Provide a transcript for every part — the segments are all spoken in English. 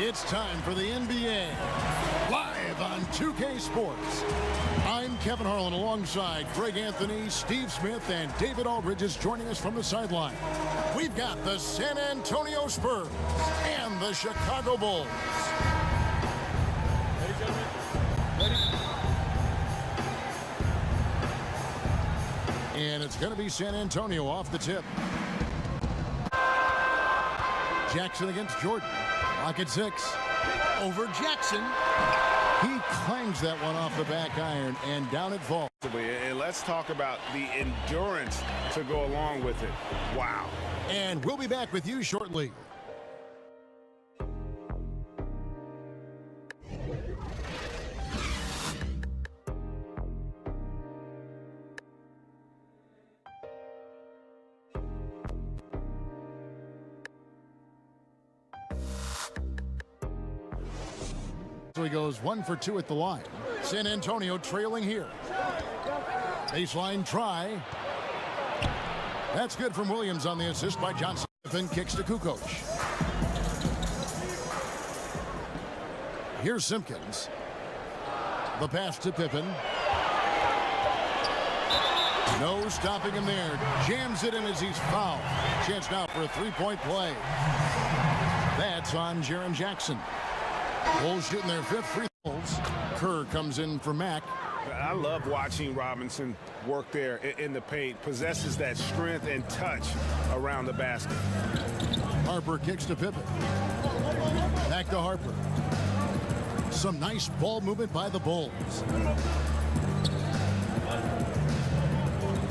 It's time for the NBA, live on 2K Sports. I'm Kevin Harlan alongside Greg Anthony, Steve Smith, and David Aldridge is joining us from the sideline. We've got the San Antonio Spurs and the Chicago Bulls. Ladies and gentlemen, ready? And it's going to be San Antonio off the tip. Jackson against Jordan. Lock at 6. Over Jackson. He clangs that one off the back iron, and down it falls. And let's talk about the endurance to go along with it. Wow. And we'll be back with you shortly. So he goes 1 for 2 at the line. San Antonio trailing here. Baseline try. That's good from Williams on the assist by Johnson. Pippen kicks to Kukoc. Here's Simpkins. The pass to Pippen. No stopping him there. Jams it in as he's fouled. Chance now for a three-point play. That's on Jaren Jackson. Bulls shooting their 5th free throws. Kerr comes in for Mack. I love watching Robinson work there in the paint. Possesses that strength and touch around the basket. Harper kicks to Pippen. Back to Harper. Some nice ball movement by the Bulls.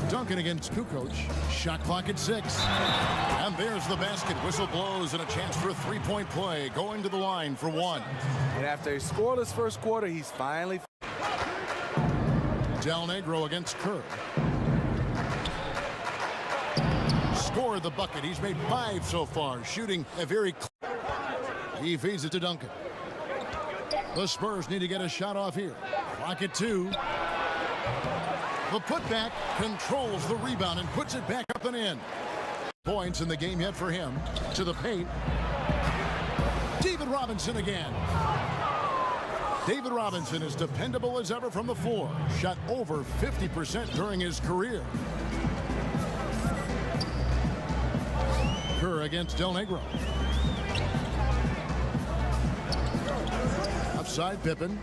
Duncan against Kukoc. Shot clock at 6. And there's the basket. Whistle blows and a chance for a three-point play. Going to the line for 1. And after a scoreless first quarter, he's finally... Del Negro against Kerr. Scored the bucket. He's made 5 so far. Shooting a very... He feeds it to Duncan. The Spurs need to get a shot off here. Clock at 2. The putback controls the rebound and puts it back up and in. Points in the game yet for him. To the paint. David Robinson again. David Robinson is dependable as ever from the floor. Shot over 50% during his career. Kerr against Del Negro. Upside Pippen.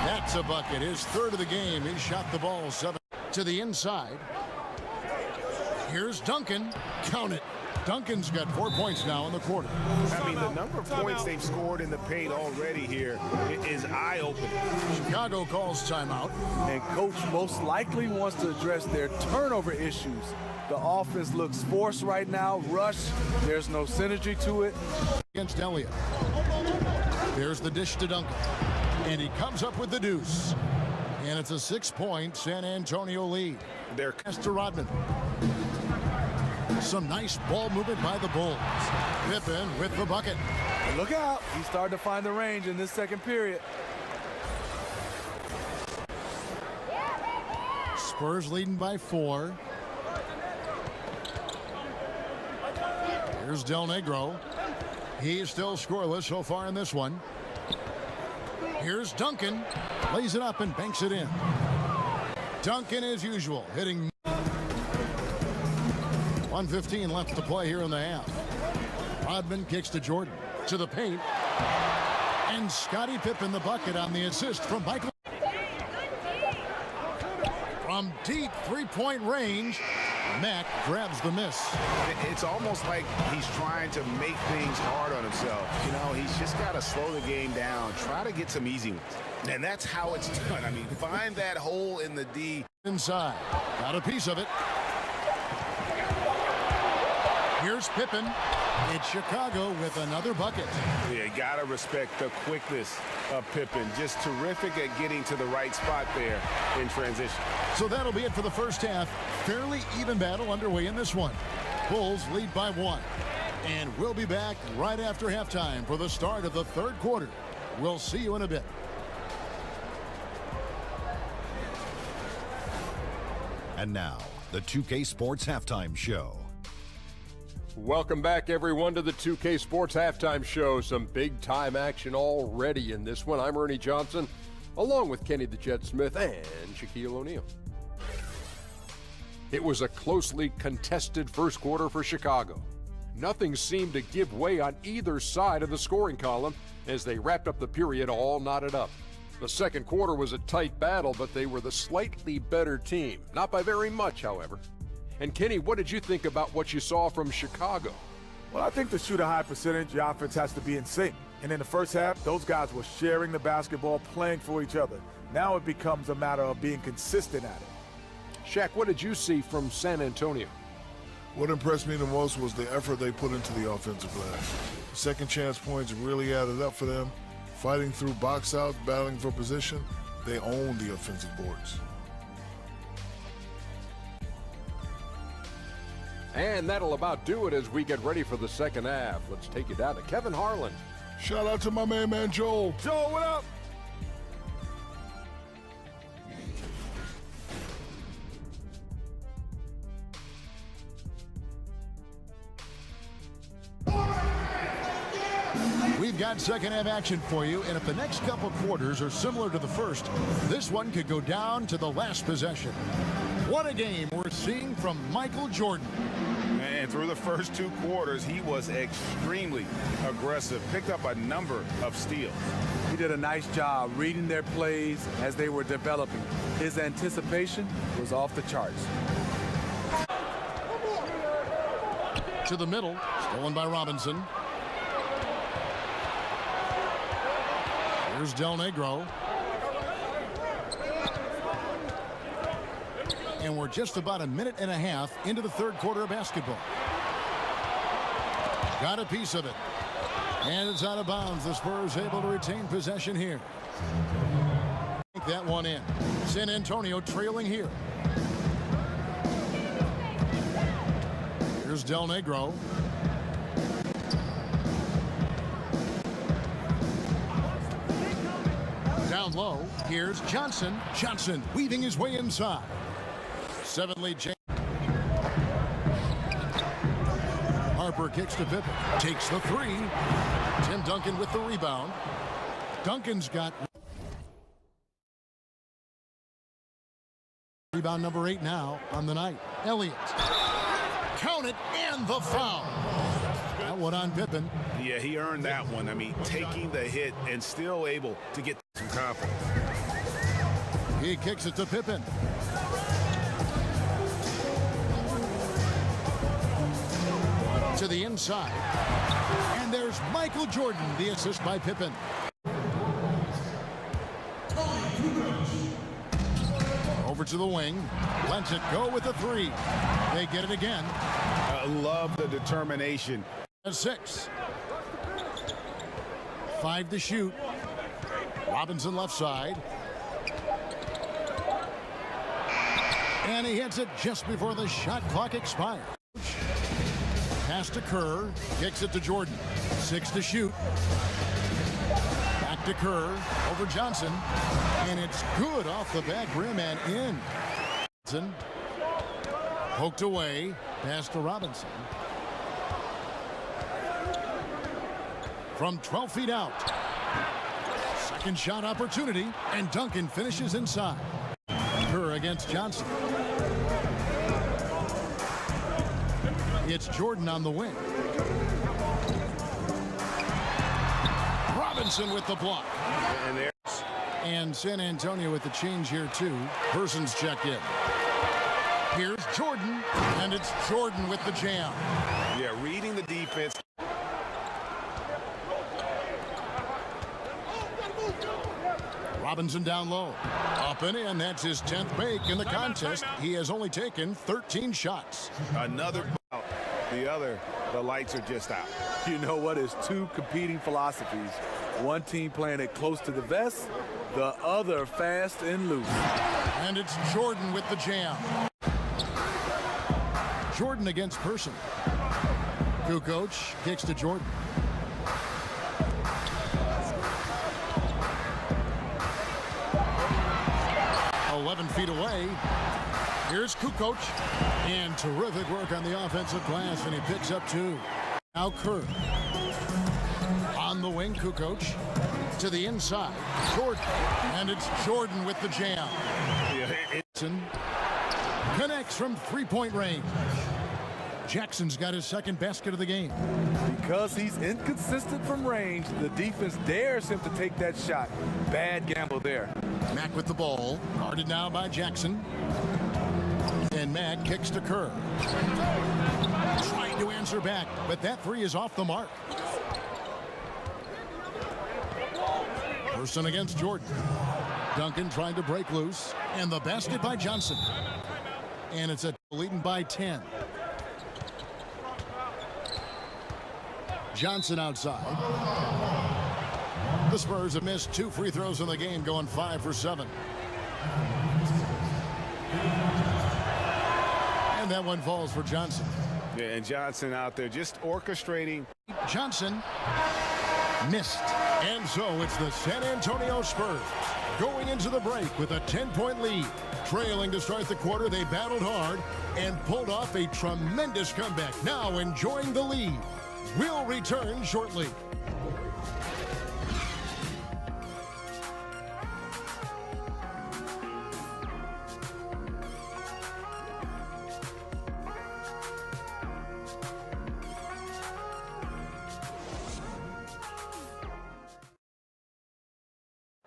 That's a bucket. His 3rd of the game. He shot the ball 7 to the inside. Here's Duncan. Count it. Duncan's got 4 points now in the quarter. I mean, the number of points they've scored in the paint already here is eye-opening. Chicago calls timeout. And coach most likely wants to address their turnover issues. The offense looks forced right now. Rush. There's no synergy to it. Against Elliott. There's the dish to Duncan. And he comes up with the deuce. And it's a 6-point San Antonio lead. They're pass to Rodman. Some nice ball movement by the Bulls. Pippen with the bucket. And look out. He's starting to find the range in this second period. Spurs leading by 4. Here's Del Negro. He's still scoreless so far in this one. Here's Duncan. Lays it up and banks it in. Duncan, as usual, hitting. 1:15 left to play here in the half. Rodman kicks to Jordan. To the paint. And Scottie Pippen the bucket on the assist from Michael. From deep three-point range, Mack grabs the miss. It's almost like he's trying to make things hard on himself. You know, he's just got to slow the game down, try to get some easy ones. And that's how it's done. I mean, find that hole in the D. Inside. Got a piece of it. Here's Pippen. It's Chicago with another bucket. Yeah, you got to respect the quickness of Pippen. Just terrific at getting to the right spot there in transition. So that'll be it for the first half. Fairly even battle underway in this one. Bulls lead by 1. And we'll be back right after halftime for the start of the 3rd quarter. We'll see you in a bit. And now, the 2K Sports Halftime Show. Welcome back, everyone, to the 2K Sports Halftime Show. Some big-time action already in this one. I'm Ernie Johnson, along with Kenny the Jet Smith and Shaquille O'Neal. It was a closely contested first quarter for Chicago. Nothing seemed to give way on either side of the scoring column as they wrapped up the period all knotted up. The second quarter was a tight battle, but they were the slightly better team. Not by very much, however. And Kenny, what did you think about what you saw from Chicago? Well, I think to shoot a high percentage, your offense has to be in sync. And in the first half, those guys were sharing the basketball, playing for each other. Now it becomes a matter of being consistent at it. Shaq, what did you see from San Antonio? What impressed me the most was the effort they put into the offensive glass. Second chance points really added up for them. Fighting through box outs, battling for position, they owned the offensive boards. And that'll about do it as we get ready for the second half. Let's take you down to Kevin Harlan. Shout out to my man Joel. Joel, what up? We've got second half action for you, and if the next couple quarters are similar to the first, this one could go down to the last possession. What a game we're seeing from Michael Jordan. And through the first two quarters, he was extremely aggressive, picked up a number of steals. He did a nice job reading their plays as they were developing. His anticipation was off the charts. To the middle, stolen by Robinson. Here's Del Negro. And we're just about a minute and a half into the third quarter of basketball. Got a piece of it. And it's out of bounds. The Spurs able to retain possession here. Take that one in. San Antonio trailing here. Here's Del Negro. Down low. Here's Johnson. Johnson weaving his way inside. 7-lead James. Harper kicks to Pippen. Takes the three. Tim Duncan with the rebound. Duncan's got rebound number 8 now on the night. Elliott. Count it, and the foul. That one on Pippen. Yeah, he earned that one. I mean, taking the hit and still able to get some confidence. He kicks it to Pippen. To the inside. And there's Michael Jordan, the assist by Pippen. Over to the wing. Lets it go with a three. They get it again. I love the determination. A 6. 5 to shoot. Robinson left side. And he hits it just before the shot clock expires. Pass to Kerr, kicks it to Jordan. 6 to shoot. Back to Kerr, over Johnson. And it's good off the back rim and in. Johnson poked away, pass to Robinson. From 12 feet out. Second shot opportunity, and Duncan finishes inside. Kerr against Johnson. It's Jordan on the wing. Robinson with the block. And San Antonio with the change here too. Persons checked in. Here's Jordan, and it's Jordan with the jam. Yeah, reading the defense. Robinson down low. Up and in. That's his 10th make in the contest. He has only taken 13 shots. Another foul. The lights are just out. You know what? It's two competing philosophies. One team playing it close to the vest, the other fast and loose. And it's Jordan with the jam. Jordan against Person. Kukoc kicks to Jordan. feet away. Here's Kukoc. And terrific work on the offensive glass, and he picks up 2. Now Kerr. On the wing, Kukoc. To the inside. Jordan. And it's Jordan with the jam. Connects from three-point range. Jackson's got his second basket of the game. Because he's inconsistent from range, the defense dares him to take that shot. Bad gamble there. Mack with the ball. Guarded now by Jackson. And Mack kicks to Kerr. Trying to answer back, but that 3 is off the mark. Person against Jordan. Duncan trying to break loose. And the basket by Johnson. And it's a leading by 10. Johnson outside. The Spurs have missed 2 free throws in the game, going 5 for 7. And that one falls for Johnson. Yeah, and Johnson out there just orchestrating. Johnson missed. And so it's the San Antonio Spurs going into the break with a 10-point lead. Trailing to start the quarter, they battled hard and pulled off a tremendous comeback. Now enjoying the lead. We'll return shortly.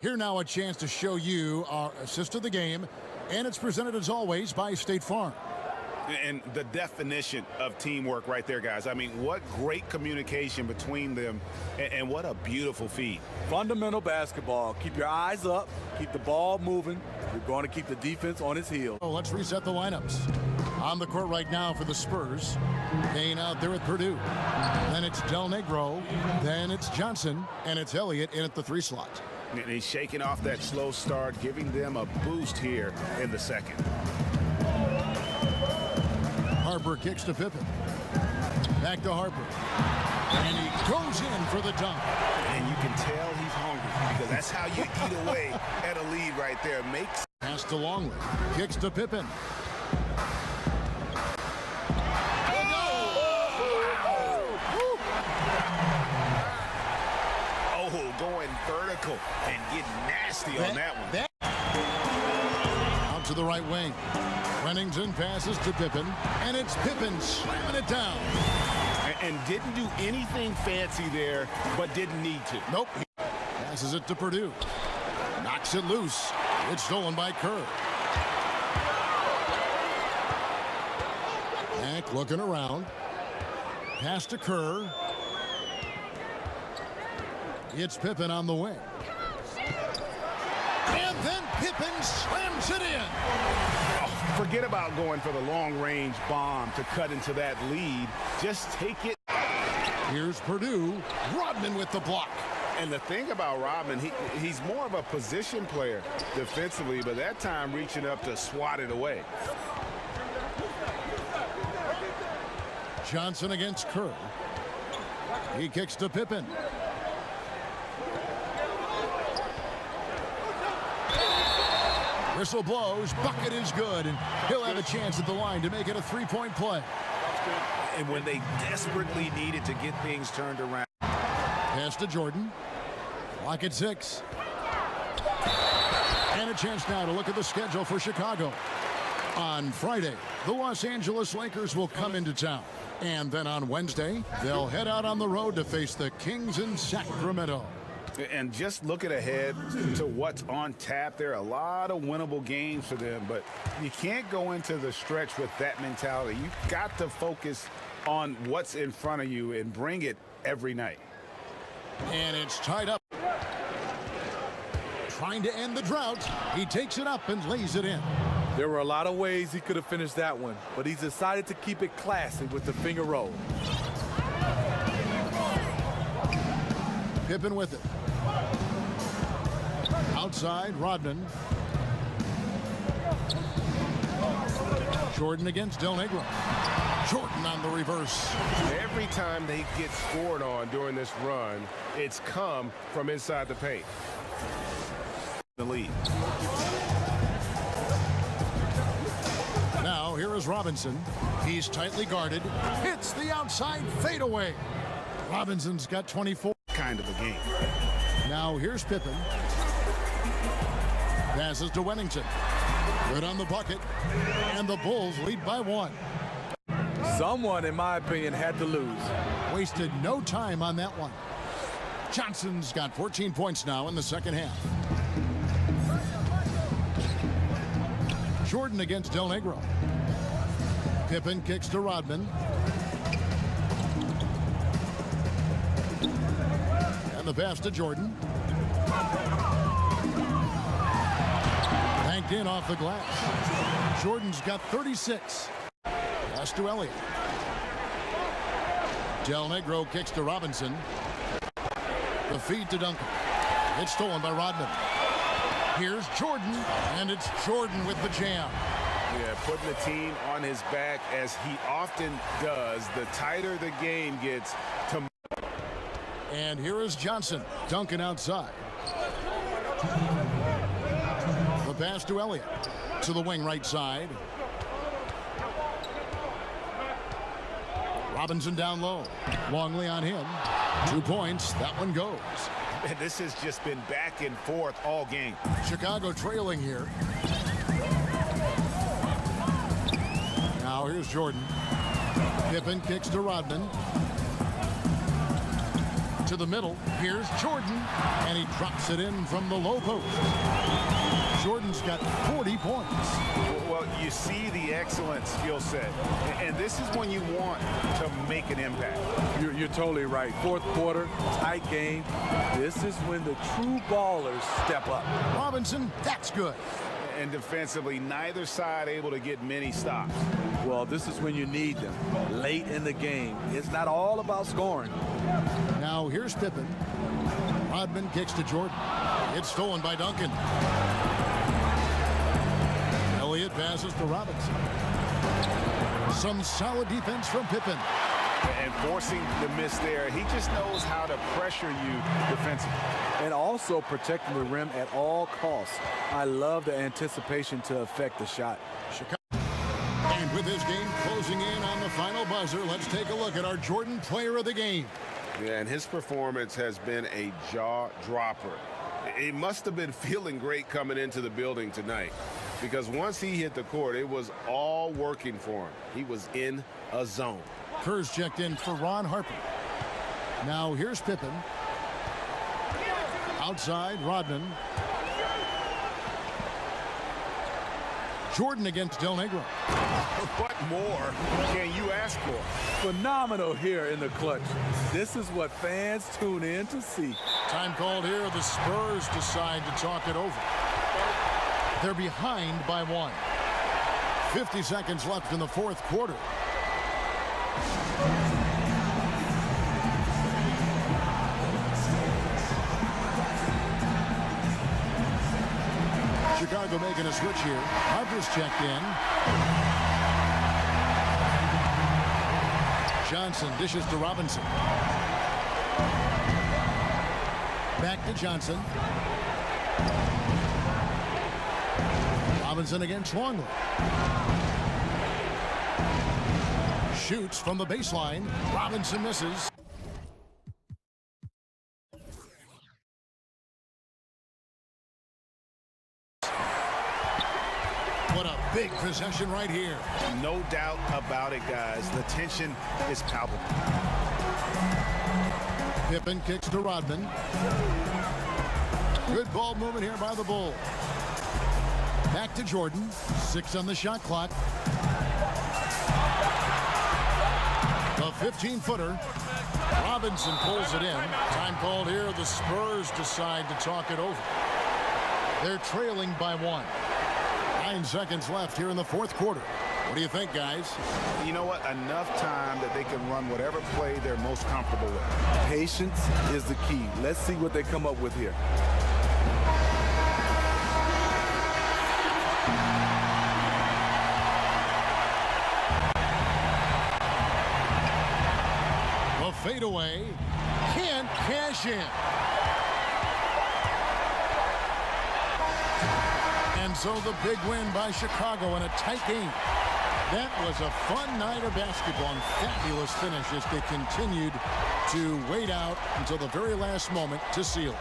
Here now a chance to show you our assist of the game, and it's presented as always by State Farm. And the definition of teamwork right there, guys. I mean, what great communication between them, and what a beautiful feed. Fundamental basketball. Keep your eyes up. Keep the ball moving. You're going to keep the defense on its heels. Oh, let's reset the lineups. On the court right now for the Spurs. Payne out there at Purdue. Then it's Del Negro. Then it's Johnson. And it's Elliott in at the 3 slot. And he's shaking off that slow start, giving them a boost here in the second. Harper kicks to Pippen. Back to Harper. And he goes in for the dunk. And you can tell he's hungry because that's how you eat away at a lead right there. Makes pass to Longley. Kicks to Pippen. Oh, going vertical and getting nasty on that one. Out to the right wing. Rennington passes to Pippen, and it's Pippen slamming it down. And didn't do anything fancy there, but didn't need to. Nope. Passes it to Purdue. Knocks it loose. It's stolen by Kerr. Mack looking around. Pass to Kerr. It's Pippen on the wing. And then Pippen slams it in. Oh, forget about going for the long-range bomb to cut into that lead. Just take it. Here's Purdue. Rodman with the block. And the thing about Rodman, he's more of a position player defensively, but that time reaching up to swat it away. Johnson against Kerr. He kicks to Pippen. Whistle blows. Bucket is good, and he'll have a chance at the line to make it a 3-point play. And when they desperately needed to get things turned around. Pass to Jordan. Lock at 6. And a chance now to look at the schedule for Chicago. On Friday, the Los Angeles Lakers will come into town. And then on Wednesday, they'll head out on the road to face the Kings in Sacramento. And just looking ahead to what's on tap, there are a lot of winnable games for them, but you can't go into the stretch with that mentality. You've got to focus on what's in front of you and bring it every night. And it's tied up. Trying to end the drought. He takes it up and lays it in. There were a lot of ways he could have finished that one, but he's decided to keep it classy with the finger roll. Pippen with it. Outside, Rodman. Jordan against Del Negro. Jordan on the reverse. Every time they get scored on during this run, it's come from inside the paint. The lead. Now here is Robinson. He's tightly guarded. Hits the outside fadeaway. Robinson's got 24. Kind of a game. Now here's Pippen. Passes to Wennington. Good on the bucket. And the Bulls lead by 1. Someone, in my opinion, had to lose. Wasted no time on that one. Johnson's got 14 points now in the second half. Jordan against Del Negro. Pippen kicks to Rodman. And the pass to Jordan. Banked in off the glass. Jordan's got 36. Pass to Elliott. Del Negro kicks to Robinson. The feed to Duncan. It's stolen by Rodman. Here's Jordan, and it's Jordan with the jam. Yeah, putting the team on his back as he often does. The tighter the game gets to... And here is Johnson. Duncan outside. The pass to Elliott. To the wing right side. Robinson down low. Longley on him. 2 points. That one goes. And this has just been back and forth all game. Chicago trailing here. Now here's Jordan. Pippen kicks to Rodman. To the middle. Here's Jordan. And he drops it in from the low post. Jordan's got 40 points. Well, you see the excellent skill set. And this is when you want to make an impact. You're totally right. Fourth quarter, tight game. This is when the true ballers step up. Robinson, that's good. And defensively, neither side able to get many stops. Well, this is when you need them. Late in the game. It's not all about scoring. Now here's Pippen. Rodman kicks to Jordan. It's stolen by Duncan. Elliott passes to Robinson. Some solid defense from Pippen. And forcing the miss there, he just knows how to pressure you defensively. And also protecting the rim at all costs. I love the anticipation to affect the shot. Chicago. And with this game closing in on the final buzzer, let's take a look at our Jordan Player of the Game. Yeah, and his performance has been a jaw-dropper. He must have been feeling great coming into the building tonight, because once he hit the court, it was all working for him. He was in a zone. Kerr's checked in for Ron Harper. Now here's Pippen. Outside, Rodman. Jordan against Del Negro. What more can you ask for? Phenomenal here in the clutch. This is what fans tune in to see. Time called here. The Spurs decide to talk it over. They're behind by 1. 50 seconds left in the fourth quarter. Chicago making a switch here. Harper's checked in. Johnson dishes to Robinson. Back to Johnson. Robinson against Longley. Shoots from the baseline. Robinson misses. What a big possession right here. No doubt about it, guys. The tension is palpable. Pippen kicks to Rodman. Good ball movement here by the Bulls. Back to Jordan. 6 on the shot clock. A 15-footer. Robinson pulls it in. Time called here. The Spurs decide to talk it over. They're trailing by 1. 9 seconds left here in the fourth quarter. What do you think, guys? You know what? Enough time that they can run whatever play they're most comfortable with. Patience is the key. Let's see what they come up with here. A fadeaway. Can't cash in. And so the big win by Chicago in a tight game. That was a fun night of basketball and fabulous finish as they continued to wait out until the very last moment to seal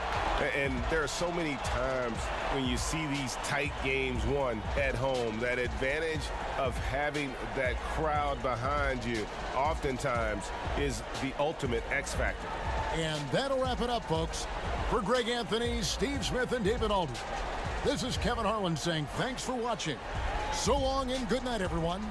it. And there are so many times when you see these tight games won at home, that advantage of having that crowd behind you oftentimes is the ultimate X factor. And that'll wrap it up, folks. For Greg Anthony, Steve Smith, and David Aldridge, this is Kevin Harlan saying thanks for watching. So long and good night, everyone.